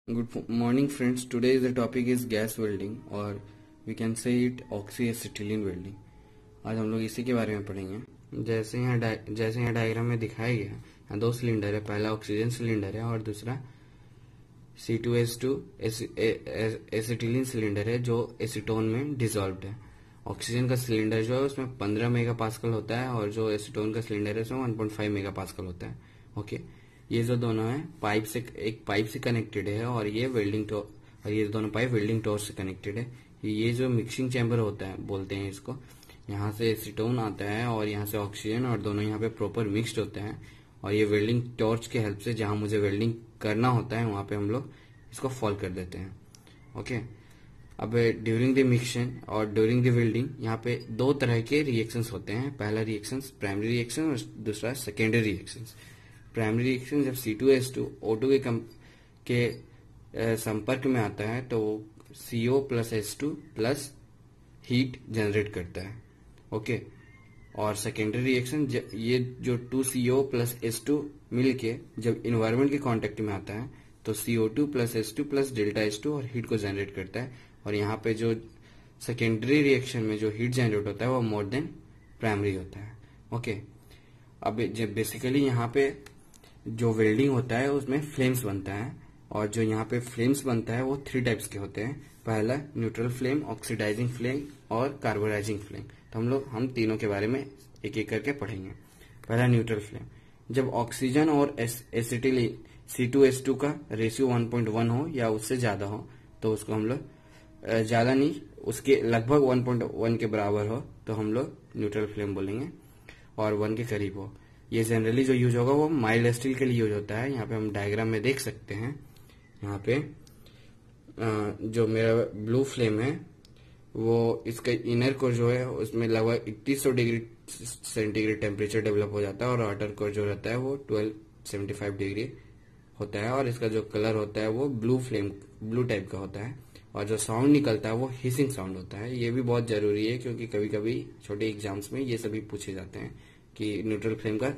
Good morning, friends. Today the topic is gas welding or we can say it oxy-acetylene welding. आज हम लोग इसी के बारे में पढ़ेंगे। जैसे यहाँ डायग्राम में दिखाया गया है, यहाँ दो सिलेंडर है। पहला ऑक्सीजन सिलेंडर है और दूसरा C2H2 एसिटिलीन सिलेंडर है जो एसीटोन में डिसॉल्व्ड है। ऑक्सीजन का सिलेंडर जो है उसमें 15 मेगापास्कल होता है और जो एसीटोन का सिलेंडर है उसमें 1.5 मेगापास्कल होता है। ओके, ये जो दोनों है एक पाइप से कनेक्टेड है और ये दोनों पाइप वेल्डिंग टॉर्च से कनेक्टेड है। ये जो मिक्सिंग चैम्बर होता है बोलते हैं इसको, यहाँ से एसीटोन आता है और यहाँ से ऑक्सीजन और दोनों यहाँ पे प्रॉपर मिक्सड होते हैं। और ये वेल्डिंग टॉर्च के हेल्प से जहां मुझे वेल्डिंग करना होता है वहां पे हम लोग इसको फॉल कर देते हैं। ओके, अब ड्यूरिंग द मिक्सन और ड्यूरिंग द वेल्डिंग यहाँ पे दो तरह के रिएक्शंस होते हैं। पहला रिएक्शन प्राइमरी रिएक्शन और दूसरा सेकेंडरी रिएक्शन। प्राइमरी रिएक्शन जब C2H2 O2 के संपर्क में आता है तो CO plus H2 plus heat generate करता है। ओके, और सेकेंडरी रिएक्शन ये जो 2CO प्लस H2 मिलके जब इन्वायरमेंट के कांटेक्ट में आता है तो CO2 plus H2 plus delta H2 और हीट को जनरेट करता है। और यहाँ पे जो सेकेंडरी रिएक्शन में जो हीट जनरेट होता है वो मोर देन प्राइमरी होता है। ओके, अब जब बेसिकली यहाँ पे जो वेल्डिंग होता है उसमें फ्लेम्स बनता है और जो यहाँ पे फ्लेम्स बनता है वो 3 टाइप्स के होते हैं। पहला न्यूट्रल फ्लेम, ऑक्सीडाइजिंग फ्लेम और कार्बोनाइजिंग फ्लेम। तो हम तीनों के बारे में एक एक करके पढ़ेंगे। पहला न्यूट्रल फ्लेम, जब ऑक्सीजन और एसिटिलीन C2H2 का रेशियो 1.1 हो या उससे ज्यादा हो तो उसको हम लोग ज्यादा नहीं, उसके लगभग 1.1 के बराबर हो तो हम लोग न्यूट्रल फ्लेम बोलेंगे और 1 के करीब हो। ये जनरली जो यूज होगा वो माइल्ड स्टील के लिए यूज होता है। यहाँ पे हम डायग्राम में देख सकते हैं। यहाँ पे जो मेरा ब्लू फ्लेम है वो इसका इनर कोर जो है उसमें लगभग 3100 डिग्री सेंटीग्रेड टेम्परेचर डेवलप हो जाता है और आउटर कोर जो रहता है वो 1275 डिग्री होता है और इसका जो कलर होता है वो ब्लू टाइप का होता है और जो साउंड निकलता है वो हिसिंग साउंड होता है। ये भी बहुत जरूरी है क्योंकि कभी कभी छोटे एग्जाम्स में ये सभी पूछे जाते हैं कि न्यूट्रल फ्लेम का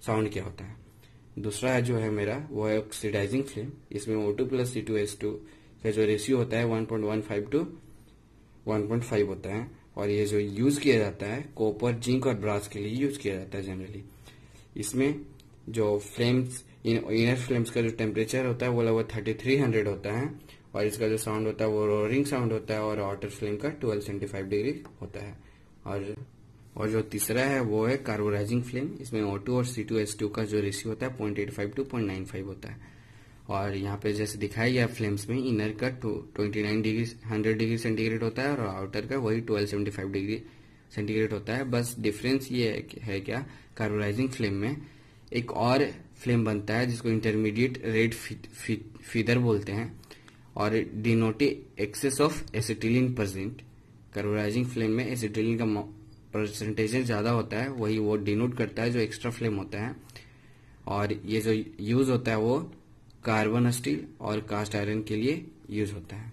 साउंड क्या होता है। दूसरा जो है मेरा वो है ऑक्सीडाइजिंग फ्लेम। इसमें O2 प्लस C2H2 का जो रेशियो होता है 1.15 टू 1.5 होता है और ये जो यूज किया जाता है कॉपर, जिंक और ब्रास के लिए यूज किया जाता है जनरली। इसमें जो फ्लेम्स इनर फ्लेम्स का जो टेम्परेचर होता है वो लगभग 3300 होता है और इसका जो साउंड होता है वो रोरिंग साउंड होता है और आउटर फ्लेम का 1275 डिग्री होता है। और जो तीसरा है वो है कार्बोनाइजिंग फ्लेम। इसमें O2 और C2H2 का जो रेशियो होता है 0.85 टू 0.95 होता है और यहाँ पे जैसे दिखाया गया फ्लेम्स में इनर का 29 डिग्री 100 डिग्री सेंटीग्रेड होता है और आउटर का वही 1275 डिग्री सेंटीग्रेड होता है। बस डिफरेंस ये है क्या, कार्बोनाइजिंग फ्लेम में एक और फ्लेम बनता है जिसको इंटरमीडिएट रेड फीदर बोलते हैं और denote excess of acetylene present. Carbonizing flame में एसिटिलीन का परसेंटेज ज्यादा होता है, वही वो डिनोट करता है जो एक्स्ट्रा फ्लेम होता है। और ये जो यूज होता है वो कार्बन स्टील और कास्ट आयरन के लिए यूज होता है।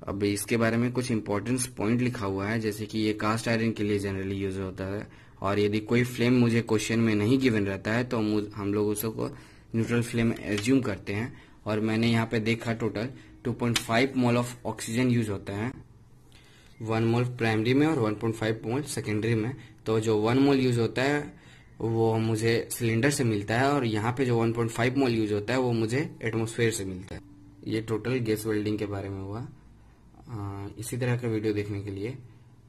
अब इसके बारे में कुछ इंपॉर्टेंट पॉइंट लिखा हुआ है, जैसे कि ये कास्ट आयरन के लिए जनरली यूज होता है और यदि कोई फ्लेम मुझे क्वेश्चन में नहीं गिवन रहता है तो हम लोग उसको न्यूट्रल फ्लेम एज्यूम करते हैं। और मैंने यहाँ पे देखा total 2.5 mole of oxygen use होता है, 1 मोल प्राइमरी में और 1.5 मोल सेकेंडरी में। तो जो 1 मोल यूज होता है वो मुझे सिलेंडर से मिलता है और यहाँ पे जो 1.5 मोल यूज होता है वो मुझे एटमॉस्फेयर से मिलता है। ये टोटल गैस वेल्डिंग के बारे में हुआ। इसी तरह का वीडियो देखने के लिए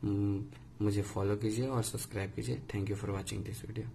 मुझे फॉलो कीजिए और सब्सक्राइब कीजिए। Thank you for watching this video.